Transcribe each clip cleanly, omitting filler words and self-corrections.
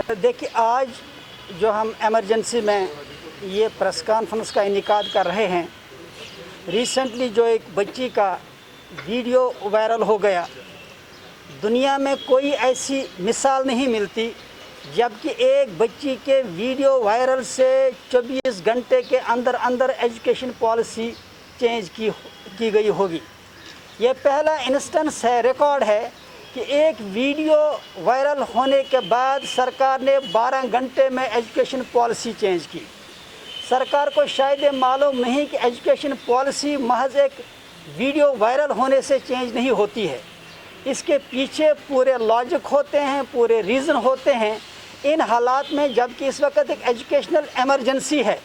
देखिए, आज जो हम एमरजेंसी में ये प्रेस कॉन्फ्रेंस का इनेकाद कर रहे हैं, रिसेंटली जो एक बच्ची का वीडियो वायरल हो गया, दुनिया में कोई ऐसी मिसाल नहीं मिलती जबकि एक बच्ची के वीडियो वायरल से 24 घंटे के अंदर अंदर एजुकेशन पॉलिसी चेंज की गई होगी। ये पहला इंस्टेंस है, रिकॉर्ड है कि एक वीडियो वायरल होने के बाद सरकार ने 12 घंटे में एजुकेशन पॉलिसी चेंज की। सरकार को शायद ये मालूम नहीं कि एजुकेशन पॉलिसी महज एक वीडियो वायरल होने से चेंज नहीं होती है, इसके पीछे पूरे लॉजिक होते हैं, पूरे रीज़न होते हैं। इन हालात में जबकि इस वक्त एक एजुकेशनल एमरजेंसी है,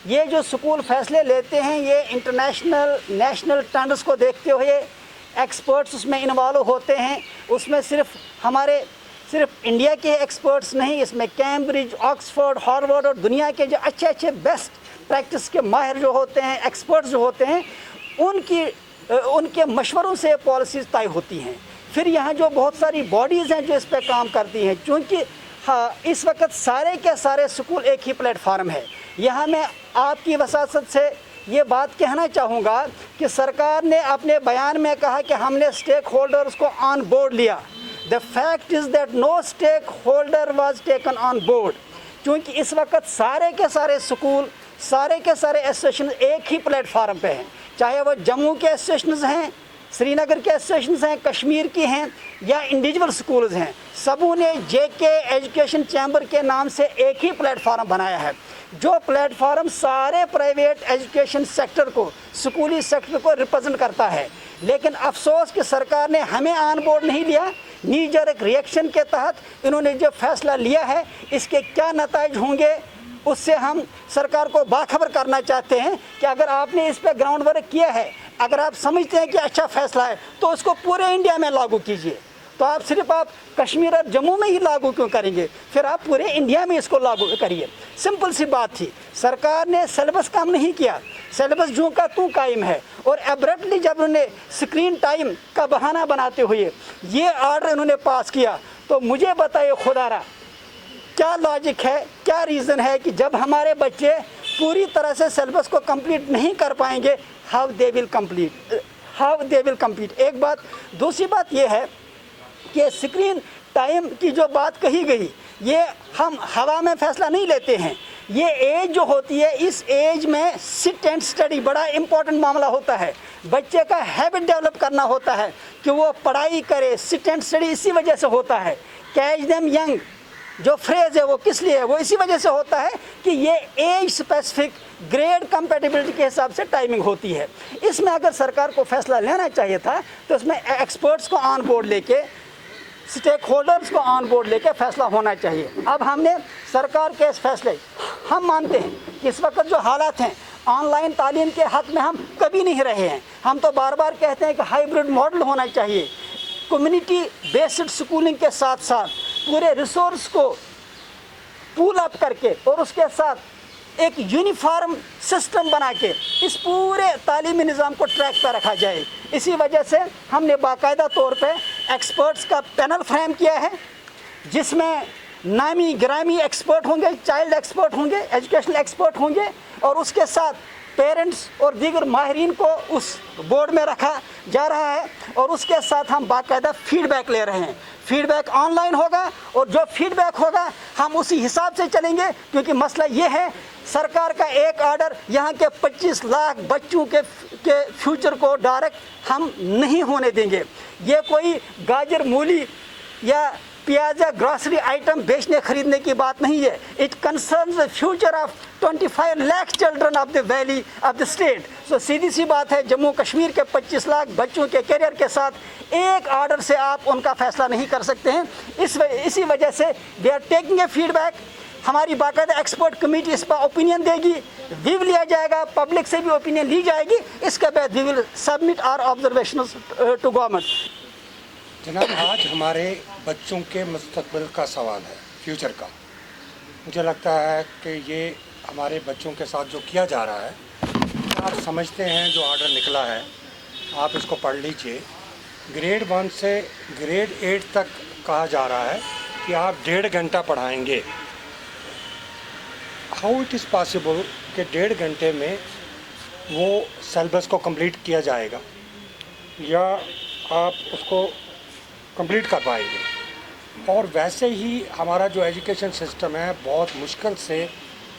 ये जो स्कूल फैसले लेते हैं ये इंटरनेशनल नेशनल ट्रेंड्स को देखते हुए एक्सपर्ट्स उसमें इन्वॉल्व होते हैं। उसमें सिर्फ इंडिया के एक्सपर्ट्स नहीं, इसमें कैम्ब्रिज, ऑक्सफोर्ड, हार्वर्ड और दुनिया के जो अच्छे बेस्ट प्रैक्टिस के माहिर जो होते हैं, एक्सपर्ट्स जो होते हैं, उनके मशवरों से पॉलिसीज़ तय होती हैं। फिर यहाँ जो बहुत सारी बॉडीज़ हैं जो इस पर काम करती हैं, चूँकि इस वक्त सारे के सारे स्कूल एक ही प्लेटफार्म है। यहाँ मैं आपकी वसासत से ये बात कहना चाहूँगा कि सरकार ने अपने बयान में कहा कि हमने स्टेक होल्डर्स को ऑन बोर्ड लिया। The fact is that no stakeholder was taken on board, क्योंकि इस वक्त सारे के सारे स्कूल, सारे के सारे एसोसिएशन एक ही प्लेटफार्म पे हैं, चाहे वो जम्मू के एसोसिएशन हैं, श्रीनगर के एसोसिएशन हैं, कश्मीर की हैं या इंडिविजुअल स्कूल्स हैं। सबों ने जेके एजुकेशन चैम्बर के नाम से एक ही प्लेटफार्म बनाया है, जो प्लेटफार्म सारे प्राइवेट एजुकेशन सेक्टर को, स्कूली सेक्टर को रिप्रेजेंट करता है। लेकिन अफसोस कि सरकार ने हमें ऑन बोर्ड नहीं लिया। नीजर एक रिएक्शन के तहत इन्होंने जो फैसला लिया है, इसके क्या नतीजे होंगे उससे हम सरकार को बाखबर करना चाहते हैं कि अगर आपने इस पर ग्राउंड वर्क किया है, अगर आप समझते हैं कि अच्छा फैसला है, तो उसको पूरे इंडिया में लागू कीजिए। तो आप कश्मीर और जम्मू में ही लागू क्यों करेंगे? फिर आप पूरे इंडिया में इसको लागू करिए। सिंपल सी बात थी। सरकार ने सिलेबस कम नहीं किया, सिलेबस जो का तू कायम है। और एब्रप्टली जब उन्होंने स्क्रीन टाइम का बहाना बनाते हुए ये ऑर्डर इन्होंने पास किया, तो मुझे बताइए खुदारा क्या लॉजिक है, क्या रीज़न है कि जब हमारे बच्चे पूरी तरह से सिलेबस को कंप्लीट नहीं कर पाएंगे, हाउ दे विल कंप्लीट। एक बात। दूसरी बात यह है कि स्क्रीन टाइम की जो बात कही गई, ये हम हवा में फैसला नहीं लेते हैं। ये एज जो होती है, इस एज में सिट एंड स्टडी बड़ा इंपॉर्टेंट मामला होता है। बच्चे का हैबिट डेवलप करना होता है कि वो पढ़ाई करे, सिट एंड स्टडी इसी वजह से होता है। कैच देम यंग जो फ्रेज़ है वो किस लिए है? वो इसी वजह से होता है कि ये एज स्पेसिफिक ग्रेड कंपेटिबिलिटी के हिसाब से टाइमिंग होती है। इसमें अगर सरकार को फैसला लेना चाहिए था तो इसमें एक्सपर्ट्स को ऑन बोर्ड लेके, स्टेक होल्डर्स को ऑन बोर्ड लेके फैसला होना चाहिए। अब हमने सरकार के इस फैसले, हम मानते हैं कि इस वक्त जो हालात हैं, ऑनलाइन तालीम के हक़ में हम कभी नहीं रहे हैं। हम तो बार बार कहते हैं कि हाइब्रिड मॉडल होना चाहिए। कम्युनिटी बेस्ड स्कूलिंग के साथ साथ पूरे रिसोर्स को पूल अप करके और उसके साथ एक यूनिफॉर्म सिस्टम बना के इस पूरे तालीमी निज़ाम को ट्रैक पर रखा जाए। इसी वजह से हमने बाकायदा तौर पे एक्सपर्ट्स का पैनल फ्रेम किया है, जिसमें नामी गिरामी एक्सपर्ट होंगे, चाइल्ड एक्सपर्ट होंगे, एजुकेशनल एक्सपर्ट होंगे, और उसके साथ पेरेंट्स और दीगर माहिरीन को उस बोर्ड में रखा जा रहा है। और उसके साथ हम बाकायदा फीडबैक ले रहे हैं। फीडबैक ऑनलाइन होगा और जो फीडबैक होगा हम उसी हिसाब से चलेंगे, क्योंकि मसला ये है सरकार का एक ऑर्डर यहाँ के 25 लाख बच्चों के फ्यूचर को डायरेक्ट हम नहीं होने देंगे। ये कोई गाजर मूली या प्याज या ग्रॉसरी आइटम बेचने खरीदने की बात नहीं है। It concerns the future of 25 lakh children of the valley of the state. So सीधी सी बात है, जम्मू कश्मीर के 25 लाख बच्चों के करियर के साथ एक ऑर्डर से आप उनका फैसला नहीं कर सकते हैं। इसी वजह से we are taking a feedback. हमारी बाकायदा एक्सपर्ट कमेटी इस पर ओपिनियन देगी, व्यू लिया जाएगा, पब्लिक से भी ओपिनियन ली जाएगी। इसके बाद we will submit our observations to government. जनाब, आज हमारे बच्चों के मुस्तकबिल का सवाल है, फ्यूचर का। मुझे लगता है कि ये हमारे बच्चों के साथ जो किया जा रहा है, आप समझते हैं जो ऑर्डर निकला है, आप इसको पढ़ लीजिए। ग्रेड 1 से ग्रेड 8 तक कहा जा रहा है कि आप 1.5 घंटा पढ़ाएंगे, हाउ इट इज़ पॉसिबल कि 1.5 घंटे में वो सिलेबस को कंप्लीट किया जाएगा या आप उसको कंप्लीट कर पाएंगे। और वैसे ही हमारा जो एजुकेशन सिस्टम है बहुत मुश्किल से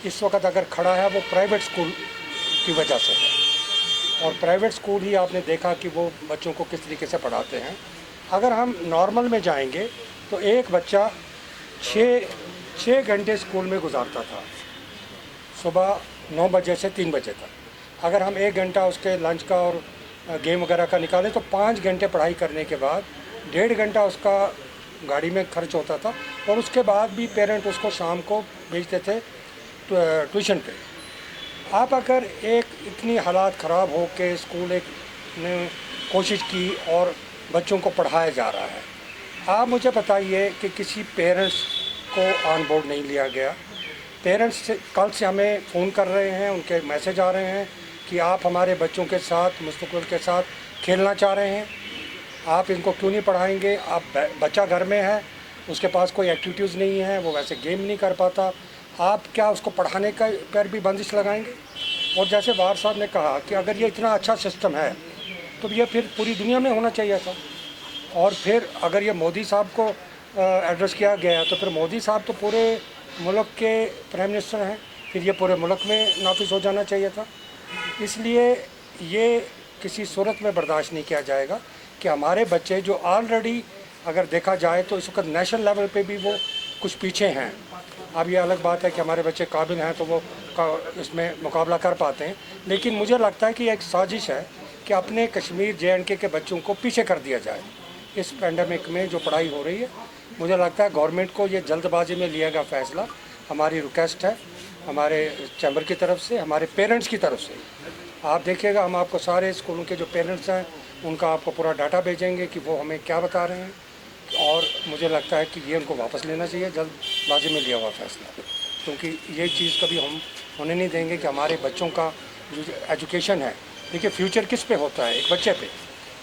इस वक्त अगर खड़ा है वो प्राइवेट स्कूल की वजह से है। और प्राइवेट स्कूल ही आपने देखा कि वो बच्चों को किस तरीके से पढ़ाते हैं। अगर हम नॉर्मल में जाएंगे तो एक बच्चा 6 घंटे स्कूल में गुजारता था, सुबह 9 बजे से 3 बजे तक। अगर हम 1 घंटा उसके लंच का और गेम वगैरह का निकालें तो 5 घंटे पढ़ाई करने के बाद 1.5 घंटा उसका गाड़ी में खर्च होता था। और उसके बाद भी पेरेंट उसको शाम को भेजते थे ट्यूशन पे। आप अगर एक इतनी हालात ख़राब हो के स्कूल एक ने कोशिश की और बच्चों को पढ़ाया जा रहा है, आप मुझे बताइए कि किसी पेरेंट्स को ऑन बोर्ड नहीं लिया गया। पेरेंट्स से कल से हमें फ़ोन कर रहे हैं, उनके मैसेज आ रहे हैं कि आप हमारे बच्चों के साथ मुस्तक़बिल के साथ खेलना चाह रहे हैं, आप इनको क्यों नहीं पढ़ाएंगे। आप बच्चा घर में है, उसके पास कोई एक्टिविटीज़ नहीं है, वो वैसे गेम नहीं कर पाता, आप क्या उसको पढ़ाने का पर भी बंदिश लगाएंगे। और जैसे वार साहब ने कहा कि अगर ये इतना अच्छा सिस्टम है तो ये फिर पूरी दुनिया में होना चाहिए था। और फिर अगर ये मोदी साहब को एड्रेस किया गया तो फिर मोदी साहब तो पूरे मुल्क के प्राइम मिनिस्टर हैं, फिर ये पूरे मुल्क में नाफिज हो जाना चाहिए था। इसलिए ये किसी सूरत में बर्दाश्त नहीं किया जाएगा कि हमारे बच्चे जो ऑलरेडी अगर देखा जाए तो इस वक्त नेशनल लेवल पे भी वो कुछ पीछे हैं। अब ये अलग बात है कि हमारे बच्चे काबिल हैं तो वो इसमें मुकाबला कर पाते हैं, लेकिन मुझे लगता है कि एक साजिश है कि अपने कश्मीर JNK के बच्चों को पीछे कर दिया जाए इस पेंडेमिक में जो पढ़ाई हो रही है। मुझे लगता है गवर्नमेंट को ये जल्दबाजी में लिया गया फ़ैसला। हमारी रिक्वेस्ट है हमारे चैम्बर की तरफ से, हमारे पेरेंट्स की तरफ से। आप देखिएगा, हम आपको सारे स्कूलों के जो पेरेंट्स हैं उनका आपको पूरा डाटा भेजेंगे कि वो हमें क्या बता रहे हैं। और मुझे लगता है कि ये उनको वापस लेना चाहिए जल्दबाजी में लिया हुआ फ़ैसला, क्योंकि ये चीज़ कभी हम होने नहीं देंगे कि हमारे बच्चों का जो एजुकेशन है, देखिए फ्यूचर किस पे होता है, एक बच्चे पे।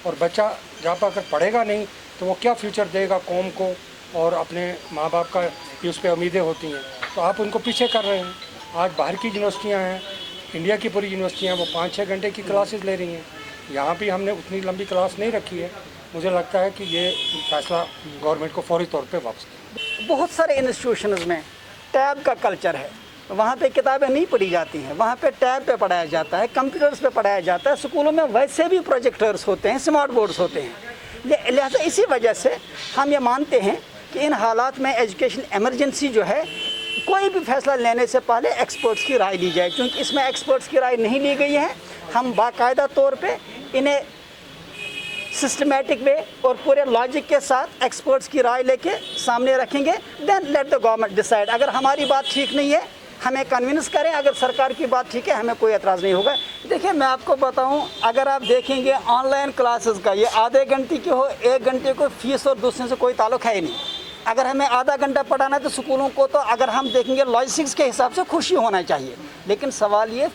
और बच्चा जहाँ पर अगर पढ़ेगा नहीं तो वो क्या फ्यूचर देगा कौम को, और अपने माँ बाप का भी उस पर उम्मीदें होती हैं। तो आप उनको पीछे कर रहे हैं। आज बाहर की यूनिवर्सिटियाँ हैं, इंडिया की पूरी यूनिवर्सिटियाँ, वो 5-6 घंटे की क्लासेस ले रही हैं। यहाँ भी हमने उतनी लंबी क्लास नहीं रखी है। मुझे लगता है कि ये फैसला गवर्नमेंट को फौरी तौर पे वापस लें। बहुत सारे इंस्टीट्यूशंस में टैब का कल्चर है, वहाँ पे किताबें नहीं पढ़ी जाती हैं, वहाँ पे टैब पे पढ़ाया जाता है, कंप्यूटर्स पे पढ़ाया जाता है। स्कूलों में वैसे भी प्रोजेक्टर्स होते हैं, स्मार्ट बोर्ड्स होते हैं। लिहाजा इसी वजह से हम ये मानते हैं कि इन हालात में एजुकेशन एमरजेंसी जो है, कोई भी फैसला लेने से पहले एक्सपर्ट्स की राय ली जाए। क्योंकि इसमें एक्सपर्ट्स की राय नहीं ली गई है, हम बाकायदा तौर पे इन्हें सिस्टमेटिक वे और पूरे लॉजिक के साथ एक्सपर्ट्स की राय लेके सामने रखेंगे। Then let the government decide. अगर हमारी बात ठीक नहीं है हमें कन्विंस करें, अगर सरकार की बात ठीक है हमें कोई एतराज़ नहीं होगा। देखिए मैं आपको बताऊं, अगर आप देखेंगे ऑनलाइन क्लासेस का ये आधे घंटे की हो 1 घंटे को फीस और दूसरे से कोई ताल्लुक है ही नहीं। अगर हमें आधा घंटा पढ़ाना है तो स्कूलों को तो अगर हम देखेंगे लॉजिस्टिक्स के हिसाब से खुशी होना चाहिए। लेकिन सवाल ये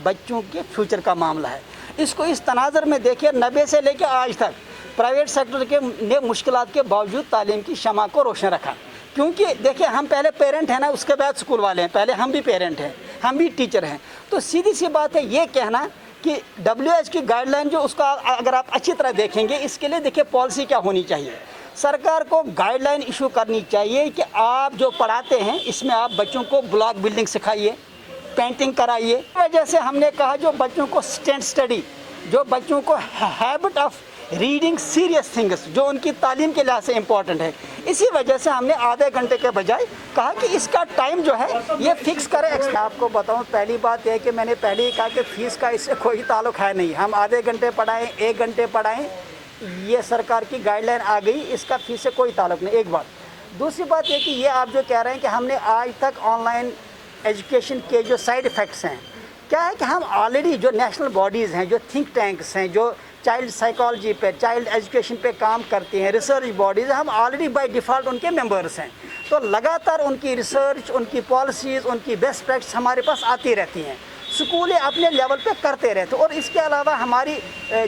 बच्चों के फ्यूचर का मामला है। इसको इस तनाज़र में देखिए, 90 से लेकर आज तक प्राइवेट सेक्टर के ने मुश्किलात के बावजूद तालीम की शमा को रोशन रखा। क्योंकि देखिए हम पहले पेरेंट हैं ना, उसके बाद स्कूल वाले हैं, पहले हम भी पेरेंट हैं, हम भी टीचर हैं। तो सीधी सी बात है ये कहना कि WHO की गाइडलाइन जो उसका अगर आप अच्छी तरह देखेंगे, इसके लिए देखिए पॉलिसी क्या होनी चाहिए। सरकार को गाइडलाइन इशू करनी चाहिए कि आप जो पढ़ाते हैं इसमें आप बच्चों को ब्लॉक बिल्डिंग सिखाइए, पेंटिंग कराइए। जैसे हमने कहा जो बच्चों को स्टैंड स्टडी, जो बच्चों को habit of reading serious things, जो उनकी तालीम के लिहाज से इम्पॉर्टेंट है, इसी वजह से हमने आधे घंटे के बजाय कहा कि इसका टाइम जो है ये फिक्स करें। आपको बताऊं, पहली बात यह है कि मैंने पहले ही कहा कि फ़ीस का इससे कोई ताल्लुक है नहीं। हम आधे घंटे पढ़ाएं, 1 घंटे पढ़ाएं, ये सरकार की गाइडलाइन आ गई, इसका फ़ीस से कोई ताल्लुक नहीं। एक बात। दूसरी बात ये कि ये आप जो कह रहे हैं कि हमने आज तक ऑनलाइन एजुकेशन के जो साइड इफ़ेक्ट्स हैं, क्या है कि हम ऑलरेडी जो नेशनल बॉडीज़ हैं, जो थिंक टैंक्स हैं, जो चाइल्ड साइकोलॉजी पे, चाइल्ड एजुकेशन पे काम करती हैं, रिसर्च बॉडीज़, हम ऑलरेडी बाय डिफ़ॉल्ट उनके मेंबर्स हैं। तो लगातार उनकी रिसर्च, उनकी पॉलिसीज़, उनकी बेस्ट प्रैक्टिस हमारे पास आती रहती हैं। स्कूल अपने लेवल पे करते रहते। और इसके अलावा हमारी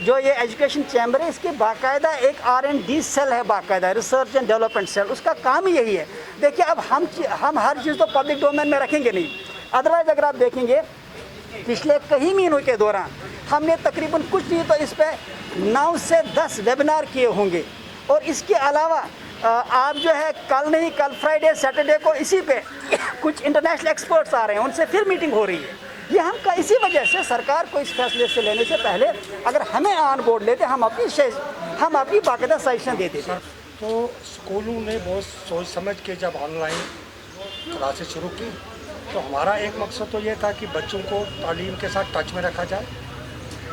जो ये एजुकेशन चैम्बर है, इसकी बाकायदा एक R&D सेल है, बाकायदा रिसर्च एंड डेवलपमेंट सेल, उसका काम ही यही है। देखिए अब हम हर चीज़ तो पब्लिक डोमेन में रखेंगे नहीं, अदरवाइज अगर आप देखेंगे पिछले कई महीनों के दौरान हमने तकरीबन कुछ नहीं तो इस पर 9 से 10 वेबिनार किए होंगे। और इसके अलावा आप जो है कल नहीं, कल फ्राइडे सैटरडे को इसी पे कुछ इंटरनेशनल एक्सपर्ट्स आ रहे हैं, उनसे फिर मीटिंग हो रही है। ये हम का इसी वजह से सरकार को इस फैसले से लेने से पहले अगर हमें ऑन बोर्ड लेते, हम अपनी बाकायदा सजेशन देते थे। तो स्कूलों ने बहुत सोच समझ के जब ऑनलाइन क्लासेस शुरू की, तो हमारा एक मकसद तो ये था कि बच्चों को तालीम के साथ टच में रखा जाए।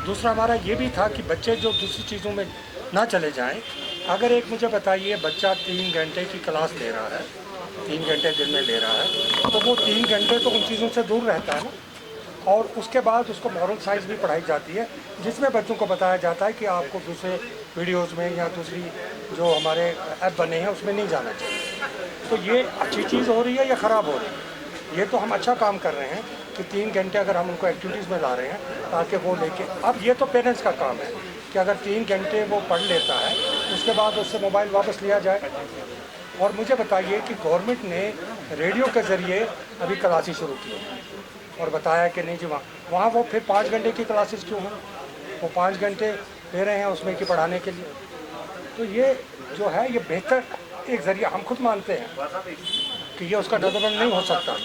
दूसरा हमारा ये भी था कि बच्चे जो दूसरी चीज़ों में ना चले जाएं। अगर एक मुझे बताइए, बच्चा 3 घंटे की क्लास ले रहा है, 3 घंटे दिन में ले रहा है, तो वो 3 घंटे तो उन चीज़ों से दूर रहता है ना। और उसके बाद उसको मॉरल साइंस भी पढ़ाई जाती है, जिसमें बच्चों को बताया जाता है कि आपको दूसरे वीडियोज़ में या दूसरी जो हमारे ऐप बने हैं उसमें नहीं जाना चाहिए। तो ये अच्छी चीज़ हो रही है या ख़राब हो रही है? ये तो हम अच्छा काम कर रहे हैं कि 3 घंटे अगर हम उनको एक्टिविटीज़ में ला रहे हैं ताकि वो लेके, अब ये तो पेरेंट्स का काम है कि अगर 3 घंटे वो पढ़ लेता है उसके बाद उससे मोबाइल वापस लिया जाए। और मुझे बताइए कि गवर्नमेंट ने रेडियो के ज़रिए अभी क्लासेस शुरू की और बताया कि नहीं जी वहाँ वो फिर 5 घंटे की क्लासेस क्यों हैं, वो 5 घंटे दे रहे हैं उसमें कि पढ़ाने के लिए। तो ये जो है ये बेहतर एक ज़रिया हम खुद मानते हैं कि ये उसका डेवलपमेंट नहीं हो सकता,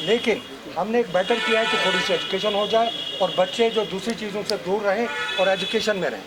लेकिन हमने एक बेटर किया है कि थोड़ी सी एजुकेशन हो जाए और बच्चे जो दूसरी चीज़ों से दूर रहें और एजुकेशन में रहें।